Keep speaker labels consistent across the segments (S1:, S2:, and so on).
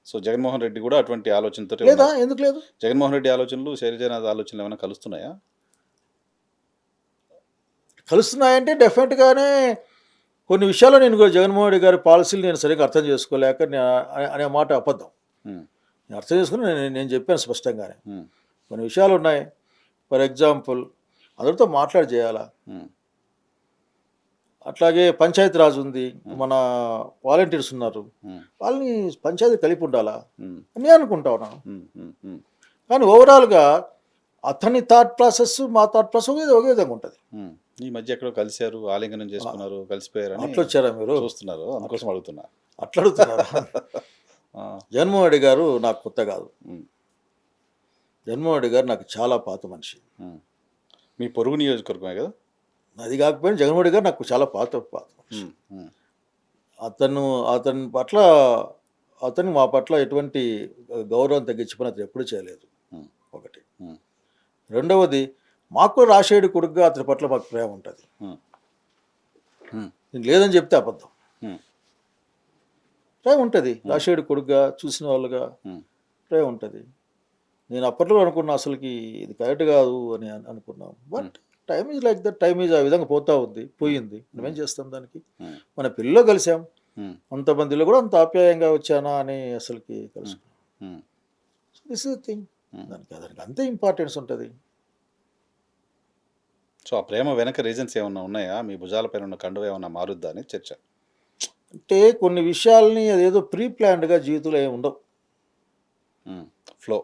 S1: So Jaganmohan Reddy కూడా అటువంటి ఆలోచనతో
S2: లేదా ఎందుకు లేదు?
S1: జగన్మోహన్ రెడ్డి ఆలోచనలు శైలజానాథ్ ఆలోచనలు ఏమైనా కలుస్తున్నాయా?
S2: కలుస్తున్నాయంటే డెఫినెట్గానే కొన్ని విషయాల్లో నేను కూడా జగన్మోహన్ రెడ్డి గారి పాలసీలు నేను సరిగ్గా అర్థం చేసుకోలేక అనే మాట అబద్ధం. నేను అర్థం చేసుకుని నేను చెప్పాను స్పష్టంగానే. కొన్ని విషయాలు ఉన్నాయి. ఫర్ ఎగ్జాంపుల్ అందరితో మాట్లాడి చేయాలా. అట్లాగే పంచాయతీ రాజ్ ఉంది, మన వాలంటీర్స్ ఉన్నారు, వాళ్ళని పంచాయతీ కలిపి ఉండాలా అని అనుకుంటా ఉన్నాను. కానీ ఓవరాల్గా అతని థాట్ ప్రాసెస్ మా థాట్ ప్రాసెస్ ఒకే విధంగా ఉంటుంది.
S1: ఈ మధ్య ఎక్కడో కలిశారు, ఆలింగనం చేసుకున్నారు, కలిసిపోయారు,
S2: అట్లా వచ్చారా మీరు?
S1: చూస్తున్నారు, అందుకోసం అడుగుతున్నా.
S2: అట్లా అడుగుతున్నారు. జగన్మోహన్ రెడ్డి గారు నాకు కొత్త కాదు. జగన్మోహన్ రెడ్డి గారు నాకు చాలా పాత మనిషి.
S1: మీ పొరుగు నియోజకవర్గమే కదా?
S2: అది కాకపోయినా జగన్మోహన్ రెడ్డి గారు నాకు చాలా పాత మనిషి. అతని పట్ల అతను మా పట్ల ఎటువంటి గౌరవం తగ్గించుకుని అతను ఎప్పుడూ చేయలేదు. ఒకటి. రెండవది, మాకు రాజశేఖర్ కొడుకుగా అతని పట్ల మాకు ప్రేమ ఉంటుంది. లేదని చెప్తే అబద్ధం. ప్రేమ ఉంటుంది. రాజశేఖర్ కొడుకుగా, చూసిన వాళ్ళుగా ప్రేమ ఉంటుంది. నేను అప్పట్లో అనుకున్నా అసలుకి ఇది కరెక్ట్ కాదు అని అనుకున్నాం. But time is like that. Time is ఆ విధంగా పోతా ఉంది, పోయింది. మనమేం చేస్తాం దానికి? మన పిల్లలో కలిసాం, అంతమందిలో కూడా అంత ఆప్యాయంగా వచ్చానా అని అసలుకి కలుసుకున్నాం. This is the thing. దానికి అంతే ఇంపార్టెన్స్ ఉంటుంది.
S1: సో ఆ ప్రేమ వెనక రీజన్స్ ఏమన్నా ఉన్నాయా? మీ భుజాలపైన ఉన్న కండువ ఏమన్నా మారుద్దా అని చర్చ.
S2: అంటే కొన్ని విషయాల్ని అదేదో ప్రీ ప్లాన్డ్గా జీవితంలో ఏమి ఉండవు.
S1: ఫ్లో.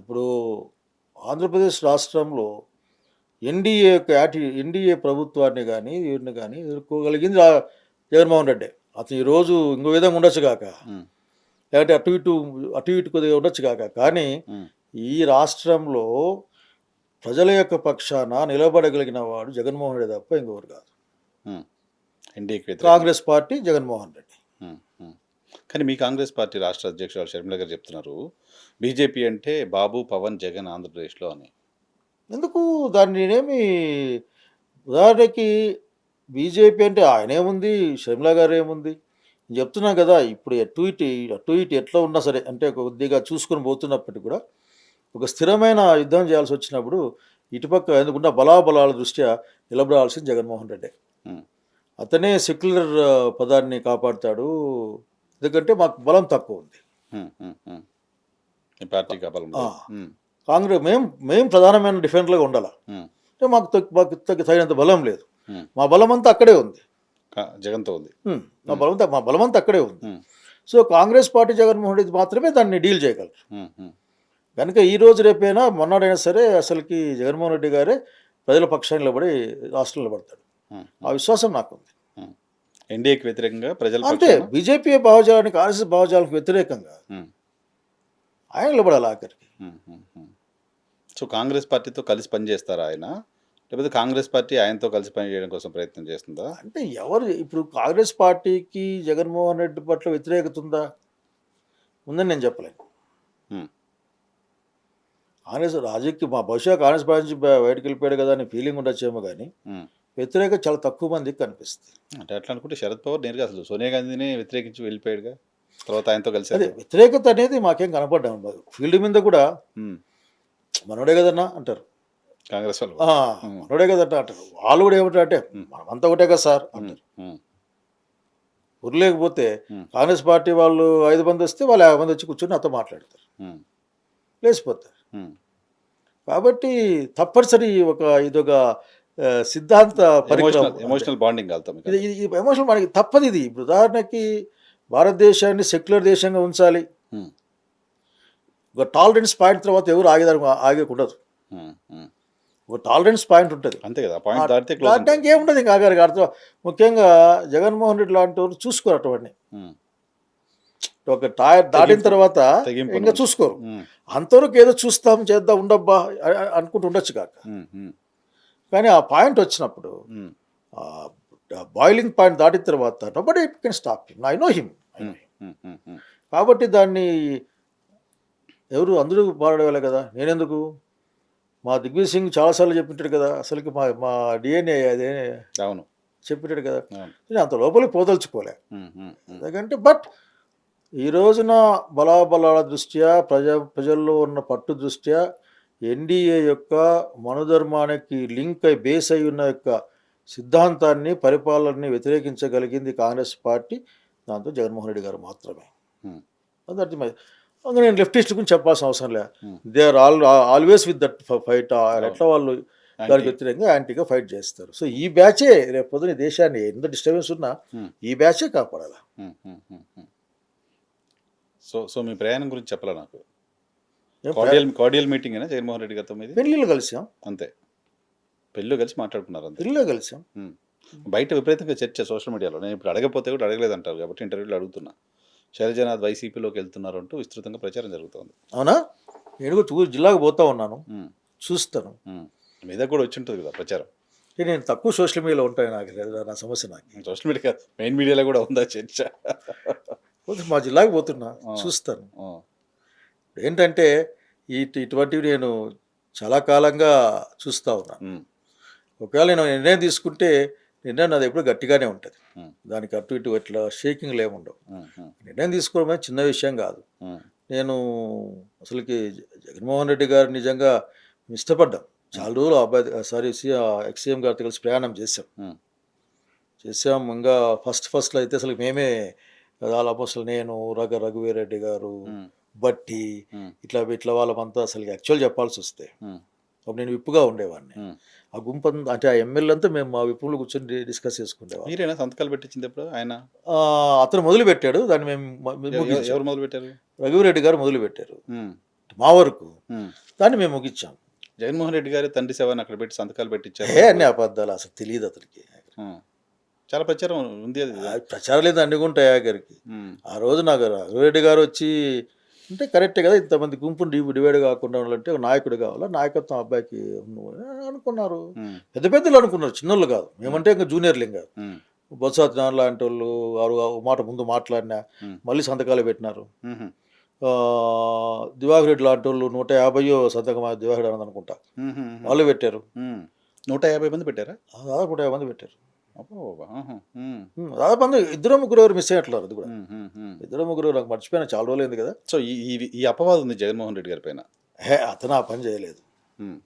S2: ఇప్పుడు ఆంధ్రప్రదేశ్ రాష్ట్రంలో ఎన్డీఏ ప్రభుత్వాన్ని కానీ వీరిని కానీ ఎదుర్కోగలిగింది జగన్మోహన్ రెడ్డి. అతను ఈరోజు ఇంకో విధంగా ఉండొచ్చు కాక, లేకపోతే అటు ఇటు కొద్దిగా ఉండొచ్చు కాక, కానీ ఈ రాష్ట్రంలో ప్రజల యొక్క పక్షాన నిలబడగలిగిన వాడు జగన్మోహన్ రెడ్డి తప్ప ఇంకొకరు కాదు. కాంగ్రెస్ పార్టీ, జగన్మోహన్ రెడ్డి.
S1: కానీ మీ కాంగ్రెస్ పార్టీ రాష్ట్ర అధ్యక్షురాలు షర్మిల గారు చెప్తున్నారు బీజేపీ అంటే బాబు, పవన్, జగన్ ఆంధ్రప్రదేశ్లో అని.
S2: ఎందుకు దాన్ని నేనేమి, ఉదాహరణకి బీజేపీ అంటే ఆయన ఏముంది, షర్మిల గారు ఏముంది నేను చెప్తున్నాను కదా. ఇప్పుడు అటు ఇటు ఎట్లా ఉన్నా సరే, అంటే కొద్దిగా చూసుకొని పోతున్నప్పటికీ కూడా ఒక స్థిరమైన యుద్ధం చేయాల్సి వచ్చినప్పుడు ఇటుపక్క ఎందుకున్న బలాబలాల దృష్ట్యా నిలబడాల్సింది జగన్మోహన్ రెడ్డి. అతనే సెక్యులర్ పదాన్ని కాపాడుతాడు. ఎందుకంటే మాకు బలం తక్కువ ఉంది. కాంగ్రెస్ మేము ప్రధానమైన డిఫెండర్గా ఉండాలి. అంటే మాకు తగినంత బలం లేదు. మా బలం అంతా అక్కడే ఉంది,
S1: జగన్తో ఉంది.
S2: మా బలం అంతా అక్కడే ఉంది. సో కాంగ్రెస్ పార్టీ, జగన్మోహన్ రెడ్డి మాత్రమే దాన్ని డీల్ చేయగలరు. కనుక ఈ రోజు రేపైనా మొన్నడైనా సరే అసలుకి జగన్మోహన్ రెడ్డి గారే ప్రజల పక్షాన్ని నిలబడి రాష్ట్రంలో నిలబడతాడు. ఆ విశ్వాసం నాకుంది.
S1: ఎన్డీఏకి వ్యతిరేకంగా ప్రజలు
S2: అంటే బీజేపీ భావజాలానికి, ఆర్ఎస్ఎస్ భావజాలకు వ్యతిరేకంగా ఆయన నిలబడాలి ఆఖరికి.
S1: సో కాంగ్రెస్ పార్టీతో కలిసి పనిచేస్తారా ఆయన, లేకపోతే కాంగ్రెస్ పార్టీ ఆయనతో కలిసి పనిచేయడం కోసం ప్రయత్నం చేస్తుందా?
S2: అంటే ఎవరు ఇప్పుడు కాంగ్రెస్ పార్టీకి జగన్మోహన్ రెడ్డి పట్ల వ్యతిరేకత ఉందా? ఉందని నేను చెప్పలేను. కాంగ్రెస్ రాజకీయ బహుశా కాంగ్రెస్ పార్టీ నుంచి బయటకు వెళ్ళిపోయాడు కదా అని ఫీలింగ్ ఉండొచ్చేమో, కానీ వ్యతిరేకత చాలా తక్కువ మందికి కనిపిస్తుంది.
S1: అంటే అట్లా అనుకుంటే శరద్ పవార్ నేరుగా అసలు సోనియా గాంధీని వ్యతిరేకించి వెళ్ళిపోయాడుగా, తర్వాత ఆయనతో కలిసి.
S2: అదే వ్యతిరేకత అనేది మాకేం కనపడ్డాము. ఫీల్డ్ మీద కూడా మనోడే కదన్నా అంటారు
S1: కాంగ్రెస్ వాళ్ళు,
S2: మనోడే కదన్నా అంటారు. వాళ్ళు కూడా ఏమంటారు అంటే మనమంతా ఒకటే కదా సార్ అంటారు. ఊరు లేకపోతే కాంగ్రెస్ పార్టీ వాళ్ళు 5 మంది వస్తే వాళ్ళు 50 మంది వచ్చి కూర్చొని నాతో మాట్లాడతారు, లేచిపోతారు. కాబట్టి తప్పనిసరి ఇదొక సిద్ధాంత
S1: ఎమోషనల్ బాండింగ్
S2: ఎమోషనల్ బాండింగ్ తప్పదు. ఇది ఇప్పుడు ఉదాహరణకి భారతదేశాన్ని సెక్యులర్ దేశంగా ఉంచాలి, ఒక టాలరెన్స్ పాయింట్ తర్వాత ఎవరు ఆగేకుండదు. ఒక టాలరెన్స్ పాయింట్ ఉంటుంది,
S1: అంతే కదా.
S2: దాంట్లో ఏముంటుంది ఇంకా ఆగారికి అర్థం. ముఖ్యంగా జగన్మోహన్ రెడ్డి లాంటి వాళ్ళు చూసుకోరు అటువంటి. ఒక టైర్ దాటిన తర్వాత ఇంకా చూసుకోరు. అంతవరకు ఏదో చూస్తాం, చేద్దాం, ఉండబ్బా అనుకుంటూ ఉండొచ్చు కాక, కానీ ఆ పాయింట్ వచ్చినప్పుడు, బాయిలింగ్ పాయింట్ దాటిన తర్వాత nobody can stop him. I know him. కాబట్టి దాన్ని అందరూ పోరాడేవాళ్ళే కదా, నేనెందుకు? మా దిగ్విజయ్ సింగ్ చాలాసార్లు చెప్పింటాడు కదా, అసలుకి మా డిఎన్ఏ అదే చెప్పినాడు కదా. నేను అంత లోపలికి పోదలుచుకోలే. ఎందుకంటే బట్ ఈ రోజున బలాబలాల దృష్ట్యా ప్రజల్లో ఉన్న పట్టు దృష్ట్యా ఎన్డీఏ యొక్క మనోధర్మానికి లింక్ అయి బేస్ అయి ఉన్న యొక్క సిద్ధాంతాన్ని పరిపాలనని వ్యతిరేకించగలిగింది కాంగ్రెస్ పార్టీ. దాంతో జగన్మోహన్ రెడ్డి గారు మాత్రమే.
S1: ఉమ్,
S2: అది అర్థమైంది. అందులో నేను లెఫ్టిస్ట్ గురించి చెప్పాల్సిన అవసరం లే.
S1: Um.
S2: They are always with that fight. ఎట్లా వాళ్ళు దానికి
S1: యాంటీ.
S2: వ్యతిరేకంగా యాంటీగా ఫైట్ చేస్తారు. సో ఈ బ్యాచే రేపు పొద్దున ఈ దేశాన్ని ఎంత డిస్టర్బెన్స్ ఉన్నా
S1: ఉమ్,
S2: ఈ బ్యాచే కాపాడాలి.
S1: ఉమ్, ఉమ్, ఉమ్, ఉమ్. సో సో మీ ప్రయాణం గురించి చెప్పాలా నాకు?
S2: ఏం
S1: కార్డియల్ మీటింగ్ అయినా జగన్మోహన్ రెడ్డి గారితో మీది?
S2: పెళ్ళిళ్ళు కలిసాం,
S1: అంతే, పెళ్ళిలో కలిసి మాట్లాడుకున్నారు అంతే.
S2: పెళ్ళిలో కలిసాం.
S1: ఉమ్. బయట విపరీతంగా చర్చ సోషల్ మీడియాలో, నేను ఇప్పుడు అడగపోతే కూడా అడగలేదు అంటారు కాబట్టి ఇంటర్వ్యూలో అడుగుతున్నా. శైలజనాథ్ వైసీపీలోకి వెళ్తున్నారు అంటూ విస్తృతంగా ప్రచారం జరుగుతోంది.
S2: అవునా? నేను కూడా జిల్లాకు పోతా ఉన్నాను,
S1: ఉమ్,
S2: చూస్తాను.
S1: ఉమ్. మీద కూడా వచ్చి ఉంటుంది కదా ప్రచారం.
S2: నేను తక్కువ సోషల్ మీడియాలో ఉంటాను, నాకు లేదు, నా సమస్య నాకు.
S1: సోషల్ మీడియా మెయిన్ మీడియాలో కూడా ఉందా చర్చ?
S2: పోతే మా జిల్లాకు పోతున్నా,
S1: ఆ.
S2: చూస్తాను.
S1: ఆ,
S2: ఏంటంటే ఇటువంటివి నేను చాలా కాలంగా చూస్తూ ఉన్నాను.
S1: ఉమ్,
S2: ఒకవేళ నేను నిర్ణయం తీసుకుంటే నిర్ణయం నాది ఎప్పుడు గట్టిగానే ఉంటుంది.
S1: ఉమ్,
S2: దానికి అటు ఇటు ఇట్లా షేకింగ్లు ఏముండవు.
S1: ఉమ్, ఉమ్,
S2: నిర్ణయం తీసుకోవడం అనేది చిన్న విషయం కాదు.
S1: ఉమ్,
S2: నేను అసలుకి జగన్మోహన్ రెడ్డి గారు నిజంగా ఇష్టపడ్డాం. చాలా రోజులు అబ్బాయి ఎక్స్సీఎం గారితో కలిసి ప్రయాణం చేసాం.
S1: ఉమ్,
S2: ఇంకా ఫస్ట్లో అయితే అసలు మేమే అసలు నేను రఘువీరెడ్డి గారు,
S1: ఉమ్,
S2: బట్టి,
S1: ఉమ్,
S2: ఇట్లా వాళ్ళమంతా అసలు యాక్చువల్ చెప్పాల్సి వస్తే
S1: ఉమ్,
S2: అప్పుడు నేను విప్పుగా ఉండేవాడిని.
S1: ఉమ్.
S2: ఆ గుంపు అంటే ఆ ఎమ్మెల్యే అంతా మేము మా విప్పులు కూర్చొని డిస్కస్ చేసుకునేవాళ్ళం.
S1: మీరేనా సంతకాలు పెట్టించింది ఎప్పుడు ఆయన?
S2: అతను మొదలు పెట్టాడు, దాన్ని మేము ముగించాం.
S1: ఎవరు మొదలు పెట్టారు?
S2: రఘువీరెడ్డి గారు మొదలు పెట్టారు.
S1: ఉమ్,
S2: మా వరకు
S1: ఉమ్.
S2: దాన్ని మేము ముగించాం.
S1: జగన్మోహన్ రెడ్డి గారు తండ్రి సేవని అక్కడ పెట్టి సంతకాలు పెట్టించారు.
S2: అన్ని అబద్ధాలు, అసలు తెలియదు అతనికి.
S1: ఉమ్. చాలా ప్రచారం ఉంది అది.
S2: ప్రచారం లేదు అన్నిగుంటాయా గారికి.
S1: ఉమ్,
S2: ఆ రోజు నాకు రఘువీరెడ్డి గారు వచ్చి అంటే కరెక్టే కదా, ఇంతమంది గుంపును డివైడ్ కాకుండా ఉండాలంటే ఒక నాయకుడు కావాలా, నాయకత్వం అబ్బాయికి అనుకున్నారు.
S1: ఉమ్,
S2: పెద్ద పెద్దలు అనుకున్నారు, చిన్నోళ్ళు కాదు. మేమంటే ఇంకా జూనియర్లు ఇంకా.
S1: ఉమ్,
S2: బొత్స సత్యనారాయణ లాంటి వాళ్ళు వారు ఒక మాట ముందు మాట్లాడినా
S1: ఉమ్,
S2: మళ్ళీ సంతకాలు పెట్టినారు.
S1: ఉమ్,
S2: దివాకర్ రెడ్డి లాంటి వాళ్ళు 150 సంతకం దివాకర్ అన్నది అనుకుంటా,
S1: ఉమ్, ఉమ్,
S2: వాళ్ళు పెట్టారు.
S1: ఉమ్. 150 మంది పెట్టారా?
S2: దాదాపు 150 మంది పెట్టారు.
S1: అబ్బో, ఆహా, ఉమ్,
S2: దాదాపు మంది ఇద్దరు ముగ్గురు ఎవరు మిస్ అయ్యట్లేదు. అది కూడా
S1: ఉమ్, ఉమ్, ఉమ్.
S2: ఇద్దరు ముగ్గురు నాకు మర్చిపోయినా, చాలా రోజులు అయింది కదా.
S1: సో ఈ ఈ ఈ అపవాదం ఉంది జగన్మోహన్ రెడ్డి గారి పైన.
S2: అతను ఆ పని చేయలేదు.
S1: ఉమ్,